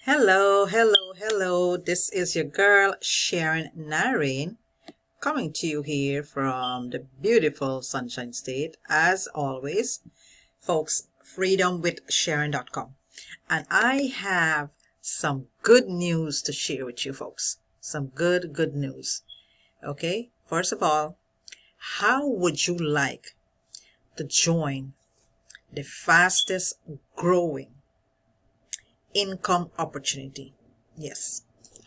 Hello, hello, hello. This is your girl, Sharon Naraine, coming to you here from the beautiful Sunshine State. As always, folks, freedomwithsharon.com. And I have some good news to share with you folks. Some good news. Okay, first of all, how would you like to join the fastest growing income opportunity? Yes,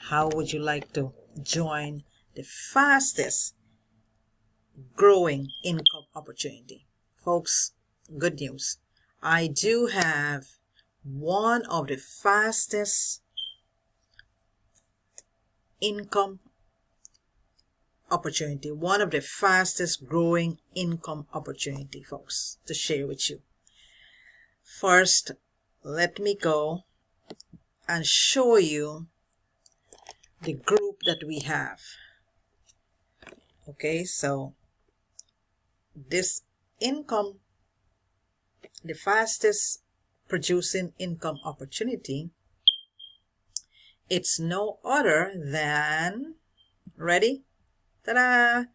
how would you like to join the fastest growing income opportunity? Folks, good news. I do have one of the fastest income opportunity, one of the fastest growing income opportunity, folks, to share with you. First, let me go and show you the group that we have. Okay, so this income, the fastest producing income opportunity, it's no other than, ready? Ta-da!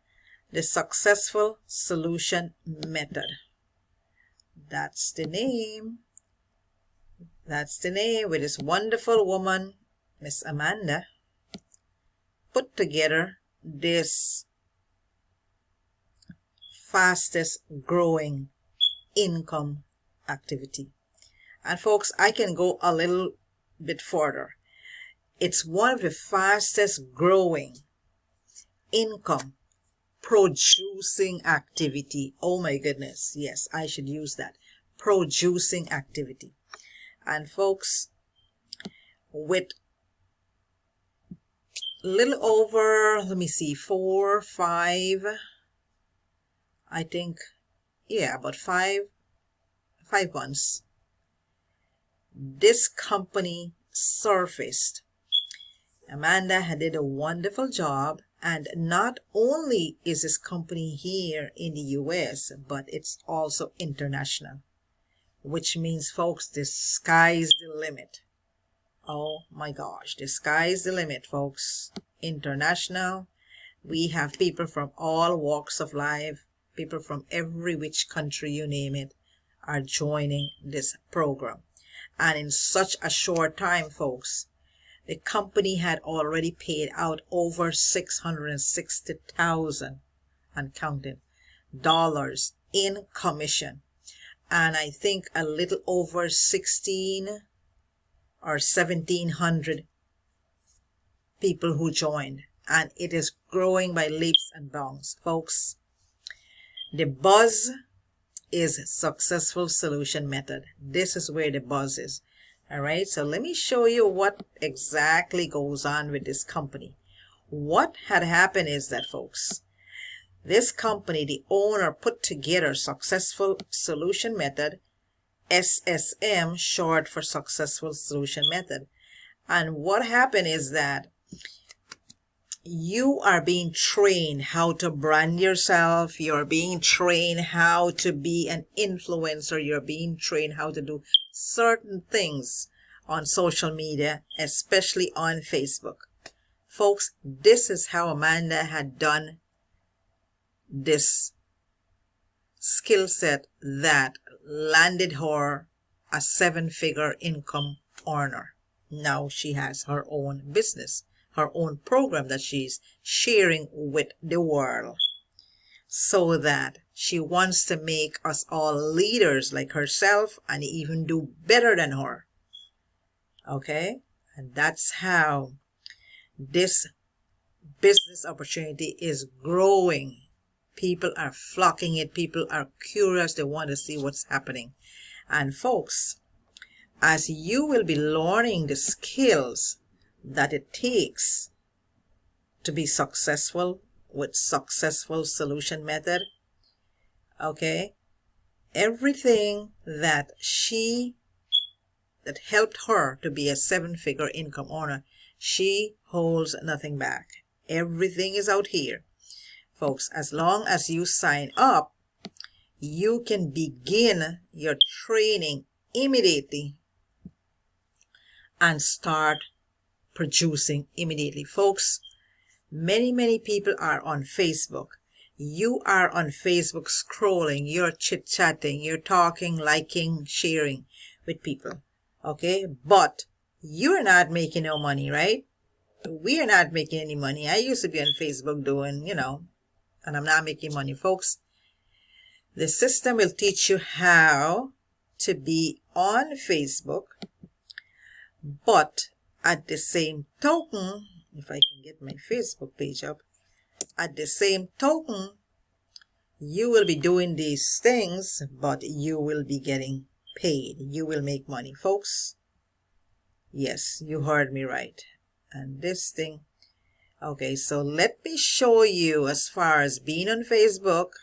The successful solution method. That's the name. That's the name with this wonderful woman, Miss Amanda, put together this fastest growing income activity. And folks, I can go a little bit further. It's one of the fastest growing income producing activity. Oh my goodness. Yes, I should use that. Producing activity. And folks, with little over, let me see, 4, 5, I think, yeah, about 5 months, this company surfaced. Amanda had did a wonderful job, and not only is this company here in the US, but it's also international, which means, folks, the sky's the limit. Oh my gosh, the sky's the limit, folks. International. We have people from all walks of life, people from every which country, you name it, are joining this program. And in such a short time, folks, the company had already paid out over $660,000 and counting dollars in commission. And I think a little over 1,600 or 1,700 people who joined. And it is growing by leaps and bounds. Folks, the buzz is successful solution method. This is where the buzz is. All right, so let me show you what exactly goes on with this company. What had happened is that, folks, this company, the owner, put together successful solution method, SSM, short for successful solution method. And what happened is that you are being trained how to brand yourself. You're being trained how to be an influencer. You're being trained how to do certain things on social media, especially on Facebook. Folks, this is how Amanda had done this skill set that landed her a 7-figure income earner. Now she has her own business, her own program that she's sharing with the world, so that she wants to make us all leaders like herself and even do better than her. Okay? And that's how this business opportunity is growing. People are flocking it. People are curious. They want to see what's happening. And folks, as you will be learning the skills that it takes to be successful with successful solution method, okay, everything that helped her to be a 7-figure income earner, she holds nothing back. Everything is out here, folks. As long as you sign up, you can begin your training immediately and start producing immediately. Folks, many people are on Facebook. You are on Facebook scrolling, you're chit-chatting, you're talking, liking, sharing with people. Okay, but you're not making no money, right? We're not making any money. I used to be on Facebook doing, and I'm not making money, folks. The system will teach you how to be on Facebook, but at the same token, if I can get my Facebook page up, at the same token, you will be doing these things, but you will be getting paid. You will make money, folks. Yes, you heard me right. And this thing, okay, so let me show you as far as being on Facebook.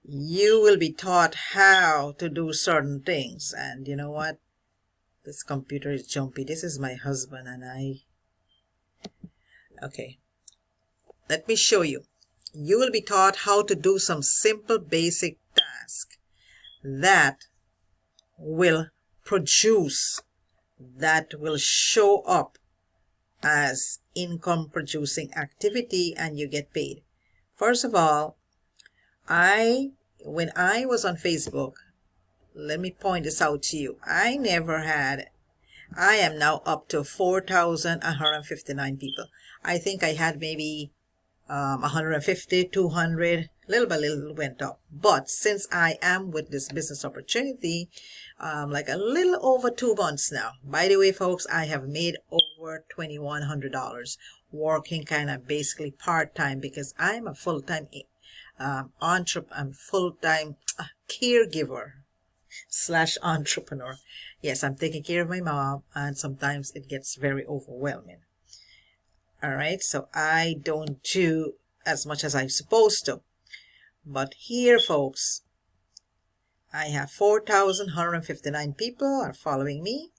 You will be taught how to do certain things. And you know what? This computer is jumpy. This is my husband and okay. Let me show you. You will be taught how to do some simple basic tasks that will produce, that will show up as income producing activity, and you get paid. First of all, when I was on Facebook, let me point this out to you. I am now up to 4,159 people. I think I had maybe 150, 200, little by little went up. But since I am with this business opportunity, like a little over 2 months now. By the way, folks, I have made over $2,100 working kind of basically part-time, because I'm a full-time I'm full-time caregiver / entrepreneur. Yes, I'm taking care of my mom, and sometimes it gets very overwhelming. All right, so I don't do as much as I'm supposed to. But here, folks, I have 4,159 people are following me,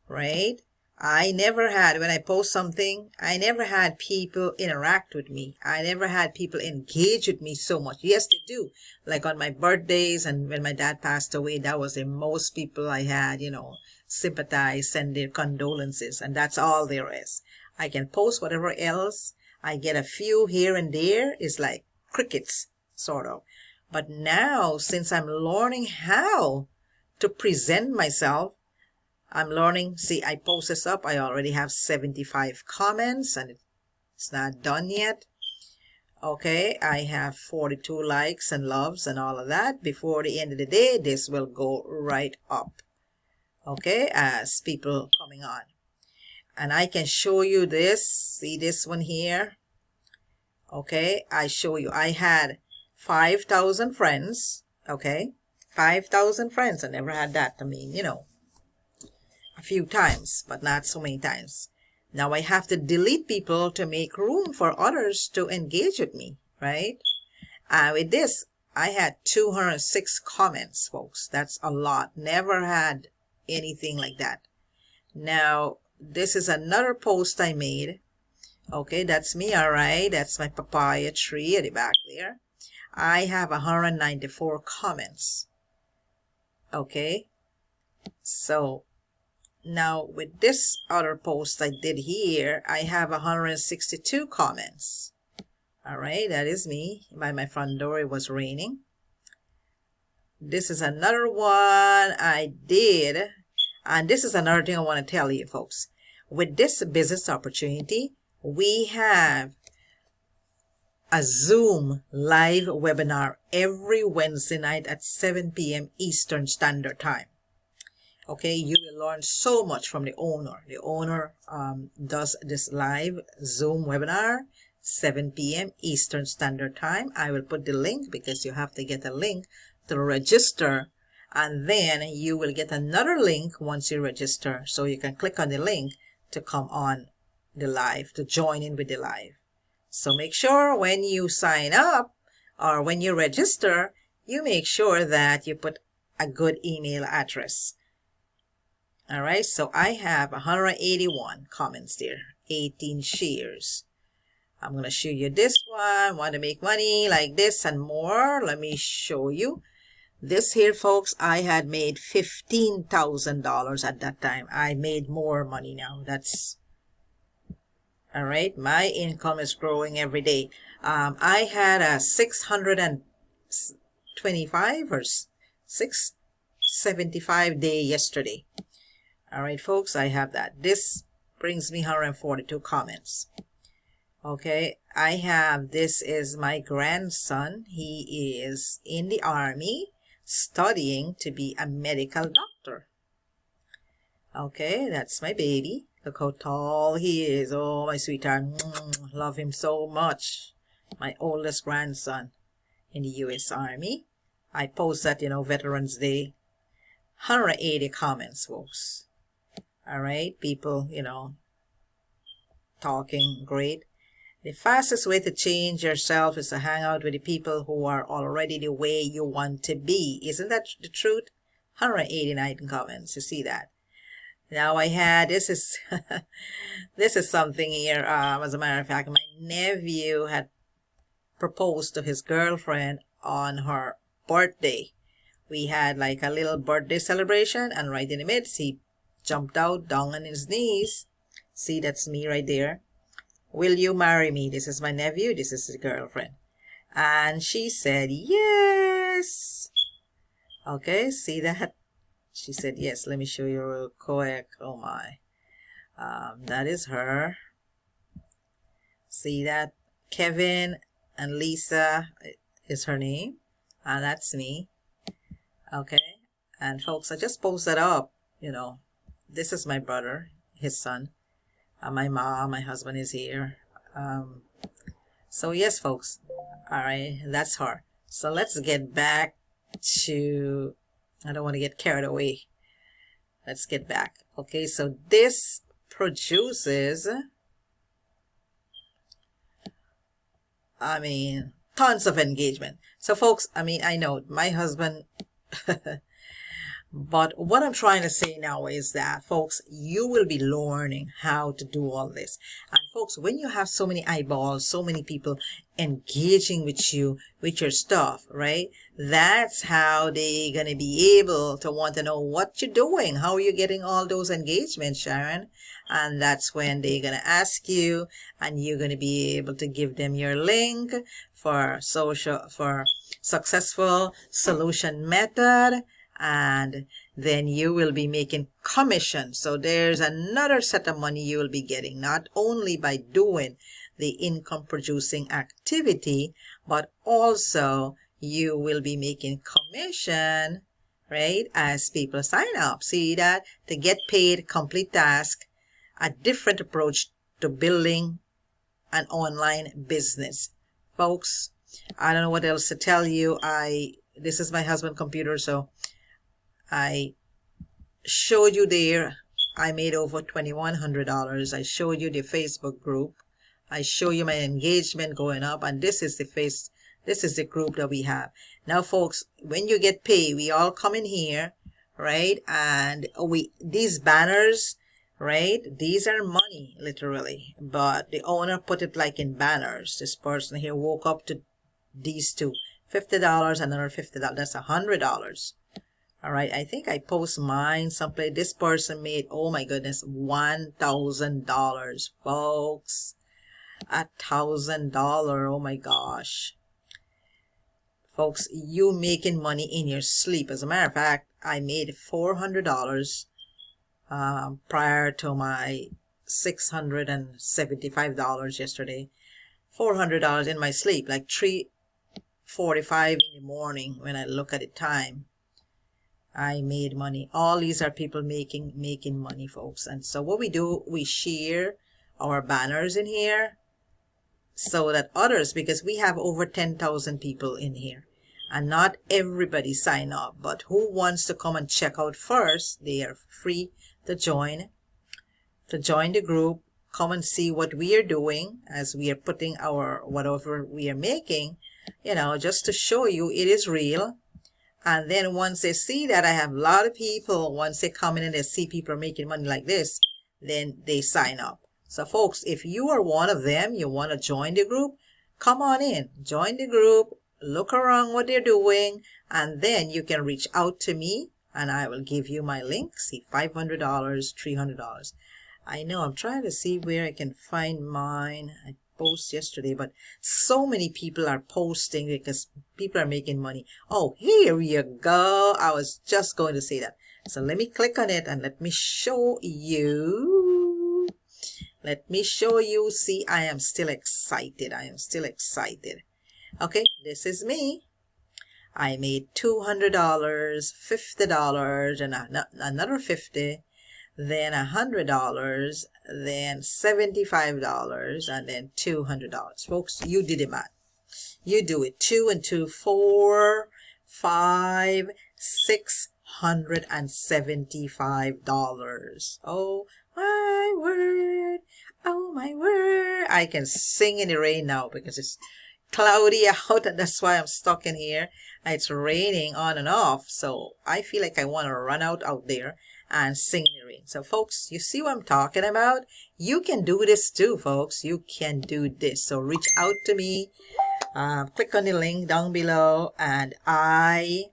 right? I never had, when I post something, I never had people interact with me. I never had people engage with me so much. Yes, they do. Like on my birthdays and when my dad passed away, that was the most people I had, sympathize, send their condolences, and that's all there is. I can post whatever else. I get a few here and there. It's like crickets, sort of. But now, since I'm learning how to present myself, I'm learning. See, I post this up. I already have 75 comments, and it's not done yet. Okay, I have 42 likes and loves and all of that. Before the end of the day, this will go right up. Okay, as people coming on. And I can show you this. See this one here? Okay, I show you. I had 5,000 friends. Okay, 5,000 friends. I never had that. I mean, a few times, but not so many times. Now I have to delete people to make room for others to engage with me, right? With this, I had 206 comments, folks. That's a lot. Never had anything like that. Now, this is another post I made. Okay, that's me, all right. That's my papaya tree at the back there. I have 194 comments. Okay, so now with this other post I did here, I have 162 comments. All right, that is me. By my front door, it was raining. This is another one I did. And this is another thing I want to tell you, folks. With this business opportunity, we have a Zoom live webinar every Wednesday night at 7 p.m. Eastern Standard Time. Okay, you will learn so much from the owner. The owner does this live Zoom webinar, 7 p.m. Eastern Standard Time. I will put the link because you have to get a link to register. And then you will get another link once you register. So you can click on the link to come on the live, to join in with the live. So make sure when you sign up or when you register, you make sure that you put a good email address. All right, so I have 181 comments there, 18 shares. I'm going to show you this one. Want to make money like this and more? Let me show you. This here, folks, I had made $15,000 at that time. I made more money now. That's all right. My income is growing every day. I had a 625 or 675 day yesterday. All right, folks, I have that. This brings me 142 comments. Okay, I have, this is my grandson. He is in the army studying to be a medical doctor. Okay, that's my baby. Look how tall he is. Oh, my sweetheart. Love him so much. My oldest grandson in the U.S. Army. I post that, Veterans Day. 180 comments, folks. All right, people, talking great. The fastest way to change yourself is to hang out with the people who are already the way you want to be. Isn't that the truth? 189 comments. You see that? Now I had, this is this is something here. As a matter of fact, my nephew had proposed to his girlfriend on her birthday. We had like a little birthday celebration, and right in the midst, he jumped out down on his knees. See, that's me right there. Will you marry me? This is my nephew. This is his girlfriend. And she said, yes. Okay, see that? She said, yes. Let me show you real quick. Oh, my. That is her. See that? Kevin and Lisa is her name. And that's me. Okay. And, folks, I just posted up, This is my brother, his son. My mom, my husband is here. So yes, folks. All right, that's her. So let's get back to, I don't want to get carried away. Let's get back. Okay, so this produces, tons of engagement. So folks, I know my husband, but what I'm trying to say now is that, folks, you will be learning how to do all this. And folks, when you have so many eyeballs, so many people engaging with you, with your stuff, right? That's how they're going to be able to want to know what you're doing. How are you getting all those engagements, Sharon? And that's when they're going to ask you, and you're going to be able to give them your link for successful solution method. And then you will be making commission. So there's another set of money you will be getting, not only by doing the income producing activity, but also you will be making commission, right, as people sign up. See that? To get paid, complete task, a different approach to building an online business. Folks, I don't know what else to tell you. This is my husband's computer, so I showed you there, I made over $2,100. I showed you the Facebook group. I show you my engagement going up, and this is the group that we have. Now, folks, when you get paid, we all come in here, right? And these banners, right? These are money, literally, but the owner put it like in banners. This person here woke up to these two, $50, another $50. That's $100. All right, I think I post mine someplace. This person made, oh my goodness, $1,000, folks. $1,000, oh my gosh. Folks, you making money in your sleep. As a matter of fact, I made $400 prior to my $675 yesterday. $400 in my sleep, like 3:45 in the morning when I look at the time. I made money. All these are people making money, folks. And so what we do, we share our banners in here so that others, because we have over 10,000 people in here, and not everybody sign up, but who wants to come and check out first, they are free to join the group, come and see what we are doing as we are putting our whatever we are making, just to show you it is real. And then once they see that, I have a lot of people, once they come in and they see people are making money like this, then they sign up. So folks, if you are one of them, you want to join the group, come on in, join the group. look around what they're doing, and then you can reach out to me and I will give you my link. See, $500, $300. I know, I'm trying to see where I can find mine. I posted yesterday, but so many people are posting because people are making money. Oh, here you go. I was just going to say that. So let me click on it and let me show you. Let me show you. See, I am still excited. I am still excited. Okay, this is me. I made $200, $50, and another $50, then $100, then $75, and then $200. Folks, you did it, man. You do it. 2 and 2, 4, 5, $675. Oh my word. Oh my word. I can sing in the rain now because it's cloudy out, and that's why I'm stuck in here. It's raining on and off, so I feel like I want to run out there and sing in the rain. So folks, you see what I'm talking about? You can do this too, folks. You can do this. So reach out to me, click on the link down below, and I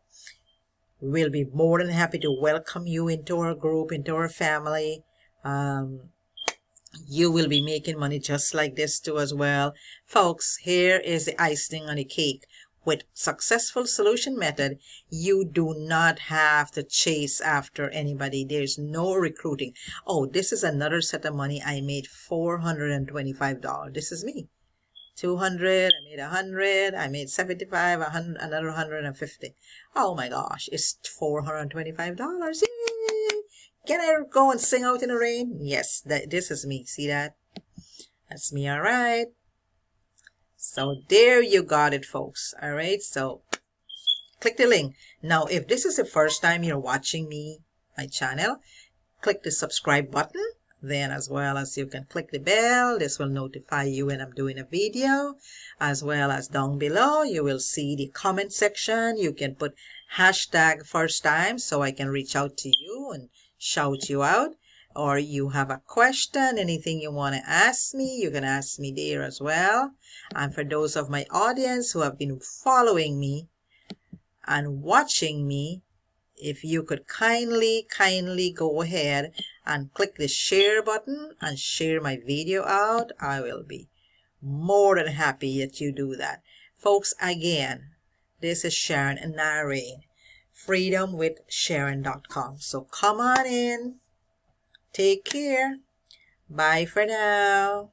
will be more than happy to welcome you into our group, into our family. You will be making money just like this too as well. Folks, here is the icing on the cake. With Successful Solution Method, you do not have to chase after anybody. There's no recruiting. Oh, this is another set of money. I made $425. This is me. 200, I made 100, I made 75, 100, another 150. Oh my gosh, it's $425. Yay! Can I go and sing out in the rain? Yes, this is me. See that? That's me, all right. So there you got it, folks. All right, so click the link. Now, if this is the first time you're watching my channel, click the subscribe button. Then as well as you can click the bell. This will notify you when I'm doing a video. As well as down below, you will see the comment section. You can put hashtag first time so I can reach out to you and shout you out. Or you have a question, anything you want to ask me, you can ask me there as well. And for those of my audience who have been following me and watching me, if you could kindly go ahead and click the share button and share my video out, I will be more than happy that you do that. Folks, again, this is Sharon Naraine, freedomwithsharon.com. So come on in. Take care. Bye for now.